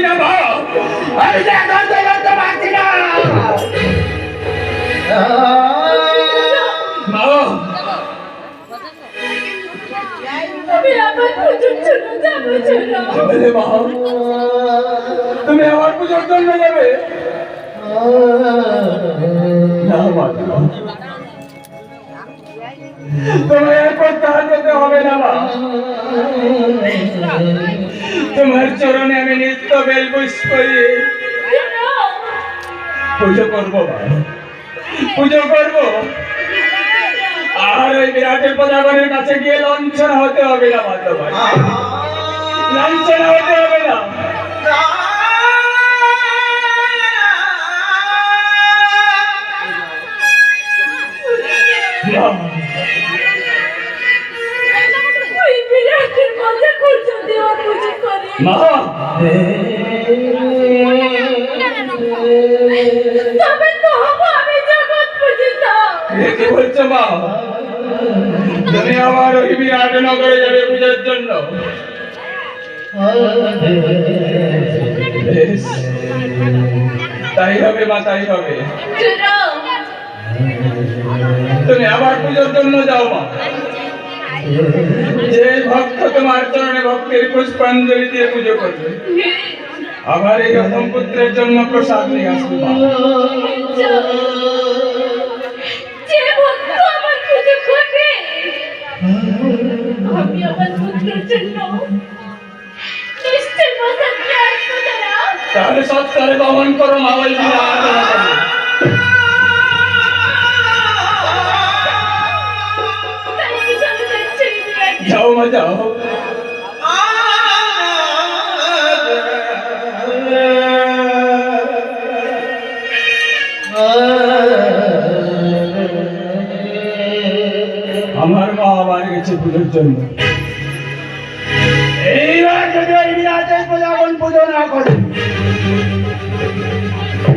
না মা, আমি যে এখন করতে পারছি না মা। তুমি আমার পুজোর জন্য যাবে? তোমার এরপর তার যেতে হবে না মা। তোমার চরণে আমি নিত্য বেল পুষ্প করি পুজো করবো মা, পুজো করবো। আর ওই বিরাটের প্রজাগণের কাছে গিয়ে লাঞ্ছনা হতে হবে না মা, তোমার লাঞ্ছনা হতে হবে না। মা কি বলছো মা? তুমি আবার ওই বিরাট নগরে যাবে পূজার জন্য? তাই হবে মা, তাই হবে। তুমি আবার পুজোর জন্য যাও মা। যে ভক্ত তোমার চরণে ভক্তির পুষ্পাঞ্জলি দিয়ে পুজো করবে, আবার এই প্রথম পুত্রের জন্য প্রসাদ নিয়ে আসবে মা। তাহলে সৎকারে গমন করো মা। ওই যাও মা, যাও। আমার মা আবার গেছে পুজোর জন্য। এইবার যদি ওই বিরাটের প্রজাগণ পুজো না করে,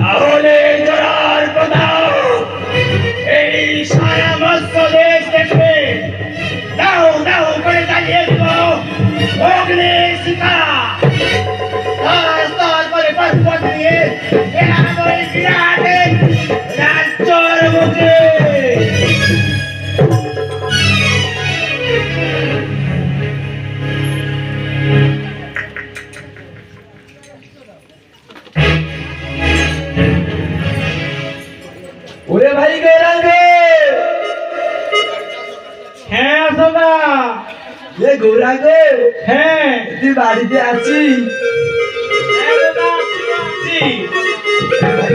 তাহলে জোড়ার প্রতাপ এই সারা মস্ত দেশ দেখবে। দাও দাও করে চালিয়ে দিও অগ্নি শিখা, তারপরে পথ দিয়ে ওই বিরাটের রাজ্যর মুখে। ওরে ভাই গৌরাঙ্গ, হ্যাঁ আসোনা। এ গৌরাঙ্গ, হ্যাঁ তুই বাড়িতে আছিস?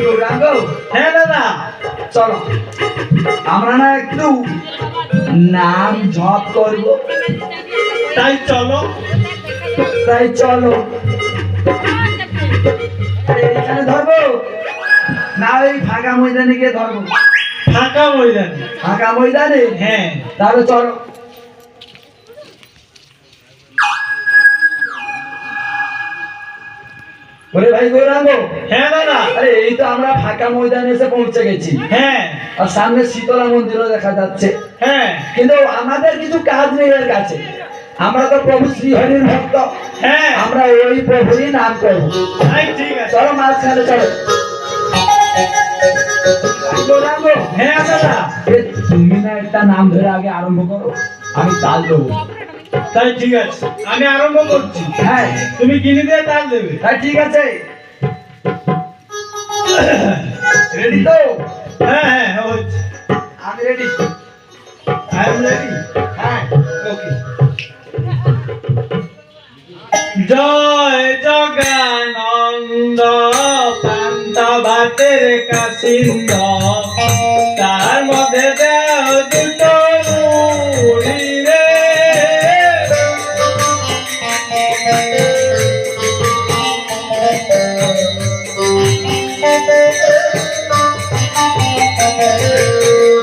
গৌরাঙ্গ, হ্যাঁ দাদা, চলো আমরা না একটু নাম জপ করব। তাই চলো। তাই চলো। এখানে ধরবো না ওই ফাঁকা ময়দানে গিয়ে ধরবো? ফাঁকা ময়দানে। ফাঁকা ময়দানে? হ্যাঁ তাহলে চলো। ওরে ভাই গৌরাঙ্গ, হ্যাঁ দাদা, আরে এই তো আমরা ফাঁকা ময়দানে এসে পৌঁছে গেছি। হ্যাঁ আর সামনে শীতলা মন্দিরও দেখা যাচ্ছে। হ্যাঁ কিন্তু আমাদের কিছু কাজ নেই এর কাছে। আমরা তো প্রভু শ্রীহরির ভক্ত। হ্যাঁ আমরা ওই প্রভুরই নাম করবো। ঠিক আছে, চলো মাঝখানে চলো। গৌরাঙ্গ, হ্যাঁ দাদা, তুমি না একটা নাম ধরে আগে আরম্ভ করো, আমি তাল দেবো। তাই ঠিক আছে, আমি আরম্ভ করছি। হ্যাঁ তুমি কিনে দিয়ে তাল দেবে। তাই ঠিক আছে। রেডি তো? হ্যাঁ হ্যাঁ হচ্ছে, আমি রেডি। I am ready. হ্যাঁ ওকে। জয় জগানন্দ পান্ত ভাতের কাসিন্দ, তার মধ্যে দেও দুটো মুড়ি রে।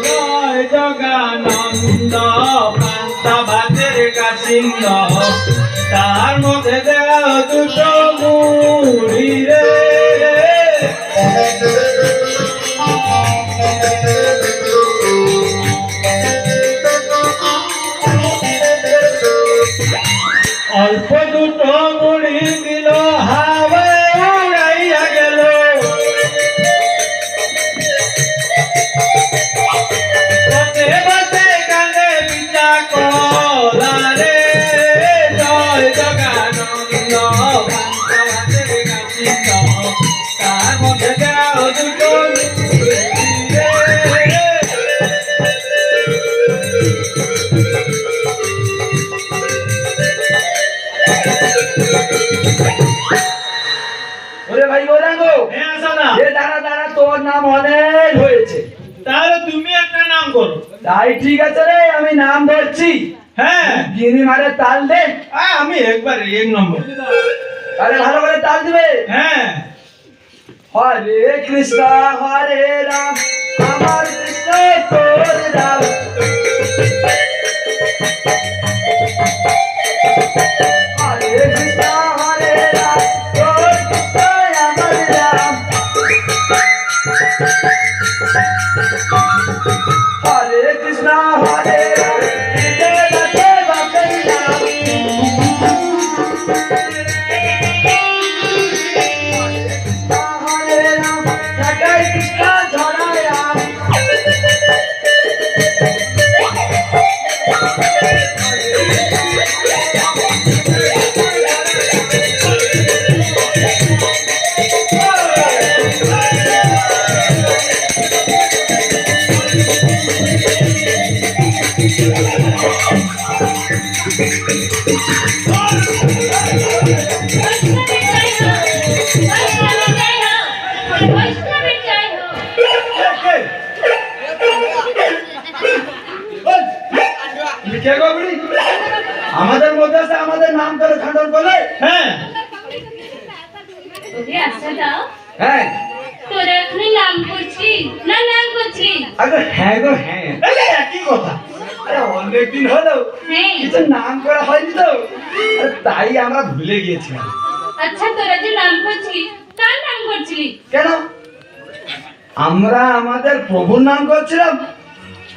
জয় জগানন্দ পান্ত ভাতের কাসিন্দ, তার মধ্যে দেও দুটো মুড়ি রে। অল্প দুটো মুড়ি দিল হাওয়া, ওরে ভাই গৌরাঙ্গ, হ্যাঁ সাদা, এ দাঁড়া দাঁড়া, তোর নাম অনেক হয়েছে। তাহলে তুমি একটা নাম করো। তাই ঠিক আছে রে, আমি নাম ধরছি। হ্যাঁ, গিনি মারে তাল দে। আমি একবার 1 নম্বর। আরে ভালো করে তাল দিবে। হ্যাঁ, হরে কৃষ্ণ হরে রাম, আমার কৃষ্ণ তোর রাম। হরে কৃষ্ণ হরে রাম, তোর কৃষ্ণ আমার রাম। হরে কৃষ্ণ হরে রাম, জয় রাধে বাপের নাম। হরে রাম, জয় কৃষ্ণ ধরায় রাম। কে গো বুড়ি? আমাদের মধ্যে আছে, আমাদের নাম করে খণ্ডন বলে। হ্যাঁ, হ্যাঁ তোরা এখনই নাম করছিস না নাম করছিস? আগে হ্যাঁ গো হ্যাঁ। এই একই কথা। আরে অনেকদিন হলো হ্যাঁ। কিছু নাম করা হয়নি তো, আরে তাই আমরা ভুলে গিয়েছিলাম। আচ্ছা তোরা যে নাম করছিস কার নাম করছিস? কেন? আমরা আমাদের প্রভুর নাম করছিলাম।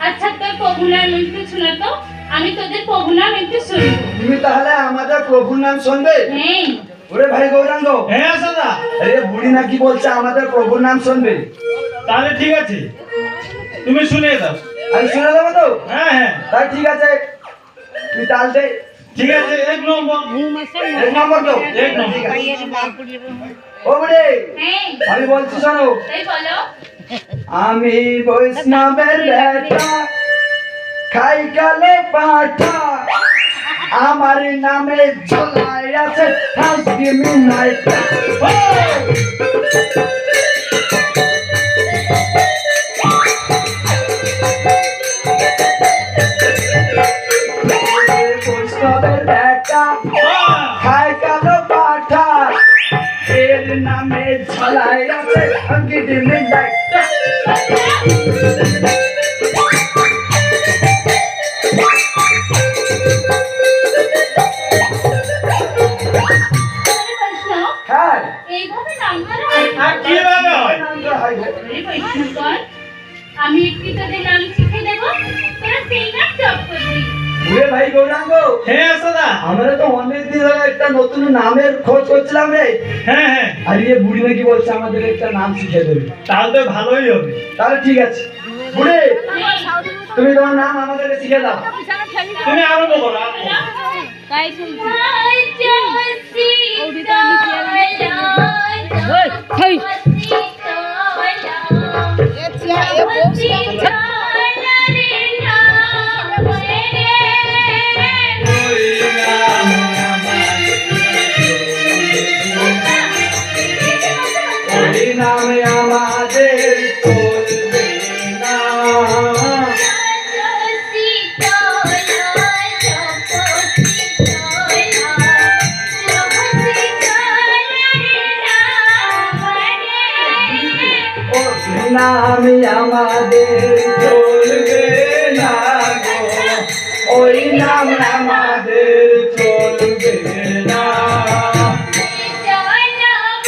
আচ্ছা তোর প্রভু নাম একটু শোনা তো, আমি তোদের প্রভু নাম একটু শুনবো। তুমি তাহলে আমাদের প্রভুর নাম শুনবে? হ্যাঁ। ওরে ভাই গৌরাঙ্গ, হ্যাঁ সাদা, আরে বুড়ি নাকি বলছে আমাদের প্রভুর নাম শুনবে। তাহলে ঠিক আছে, তুমি শুনে দাও। আমি শুনে দেবো তো? হ্যাঁ হ্যাঁ, তাই ঠিক আছে, তুই তাল দে। ঠিক আছে, 1 নম্বর। 1 নম্বর তো? এক নম্বর। ঠিক আছে। ও বুড়ি, হ্যাঁ। আমি বলছি শোনো। এই বলো। আমি বৈষ্ণবের বেটা, খাই কালে পাঠা, আমার নামে ঝোলাই আছে হাসি মিনাই। বৈষ্ণবের বেটা, খাই কালো পাঠা, এর নামে ঝোলাই আছে হাসি মিনাই। আরে বৈষ্ণব, হ্যাঁ, এইভাবে নাম করা হয়? আর কিভাবে হয়? নাম করা হয় গো। আরে বৈষ্ণবগণ, আমি একটি তোদের নাম শিখিয়ে দেবো, তোরা সেই নাম জপ করবি। ওরে ভাই গৌরাঙ্গ, হ্যাঁ সাদা, আমরা তো অনেকদিন ধরে একটা নতুন নামের খোঁজ করছিলাম রে। হ্যাঁ হ্যাঁ, আর ইয়ে বুড়ি নাকি বলছে আমাদের একটা নাম শিখিয়ে দেবে। তাহলে তো ভালোই হবে। তাহলে ঠিক আছে বুড়ি, তুমি তোমার নাম আমাদেরকে শিখিয়ে দাও। তুমি আরম্ভ করো, আরম্ভ করো। ওই নামে আমাদের চলবে না। ওই নামে আমাদের চলবে না গো, ওই নাম আমাদের চলবে না। ওই নাম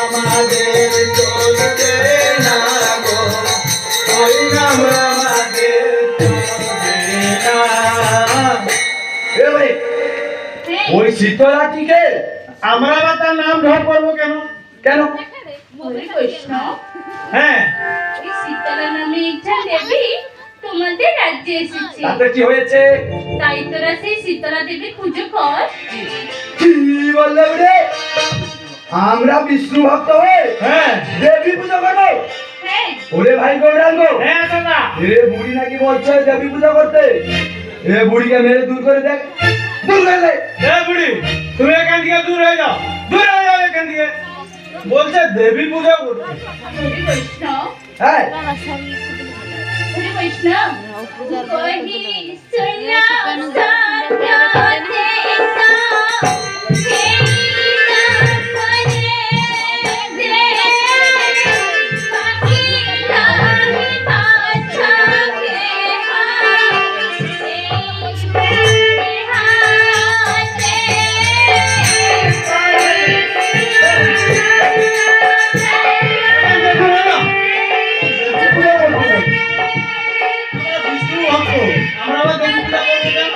আমাদের চলবে না গো, ওই নাম আমাদের চলবে না। এ ভাই, ওই শীতলাটিকে আমরা আবার তার নাম ধর করবো কেন? কেন? বৈষ্ণব, হ্যাঁ, এই শীতলা নামে একটা দেবী তোমাদের রাজ্যে এসেছে, তাতে কি হয়েছে? তাই তোরা সেই শীতলা দেবীর পুজো কর। কি বললে রে? আমরা বিষ্ণু ভক্ত হয়ে হ্যাঁ, দেবী পুজো করবো? হ্যাঁ ওরে ভাই গৌরাঙ্গ, হ্যাঁ দাদা। এ বুড়ি নাকি বলছে দেবী পূজা করতে। এ বুড়িকে মেরে দূর করে দেখ, দূর করে দে। এ বুড়ি, তুমি এখান থেকে দূর হয়ে যাও, দূর হয়ে যাও এখান থেকে। বলছে দেবী পূজা করতে। ওরে বৈষ্ণব, হ্যাঁ ওরে বৈষ্ণব, কহি সোনা সাথা দেখা আমরা আবার দেবী পূজা করতে যাব।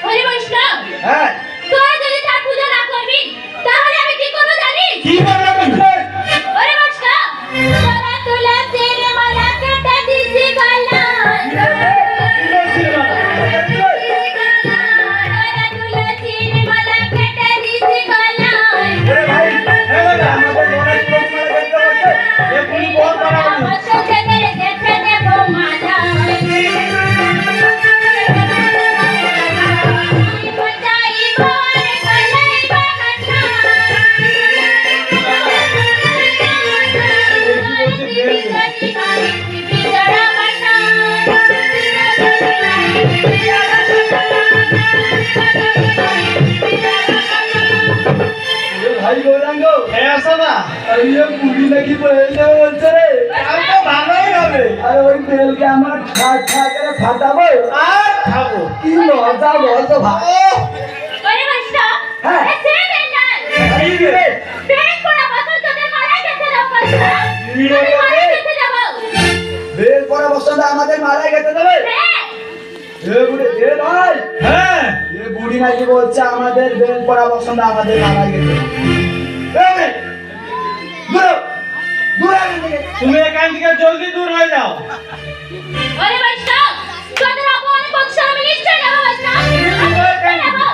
ওরে বৈষ্ণব, হ্যাঁ তোরা যদি তার পূজা না করবি তাহলে আমি কি করবো জানিস? কি করবে তুমি? ওরে বৈষ্ণব, তোরা তুলসীর মালা কেটে দিছি গলায়। তোরা তুলসীর মালা কেটে দিছি গলায়। ওরে ভাই, হ্যাঁ দাদা, আমাদের গণেশ প্রতিমা দেখতে পাচ্ছে। এ বুড়ি বহুত বাড়াবাড়ি। আমার সঙ্গেদের দেখে দেবো মালায়। বাজাইবো রে গলাইবো ওরে ভাই গৌরাঙ্গ, হ্যাঁ দাদা। আরে এ বুড়ি নাকি বলছে বলছে রে। কাল তো ভালোই হবে। আরে ওই তেলকে আমার ঠাক ঠাক করে ফাটাবো। আর খাবো। কি মজা বলতো ভাই। ওরে বৈষ্ণব, হ্যাঁ। এ ছেড়ে দেন না। এই রে, প্রেম করা বছর তোদের মারাই গেছে রে বৈষ্ণব। তোদের মারাই গেছে যাবো। বের পরে বসন্ত আমাদের মারাই গেতে দেবে। হ্যাঁ, এ বুড়ি, এ ভাই, হ্যাঁ এ বুড়ি নাকি বলছে আমাদের বেল পরা বসন্ত আমাদের মারাই গেতে। এ মেয়ে, দূর, দূর এখান থেকে। তুমি এখান থেকে জলদি দূর হয়ে যাও। ওরে বৈষ্ণব, তোদের অপমান বংশ আমি নিশ্চয় নেবো বৈষ্ণব। আমি নিশ্চয় নেবো।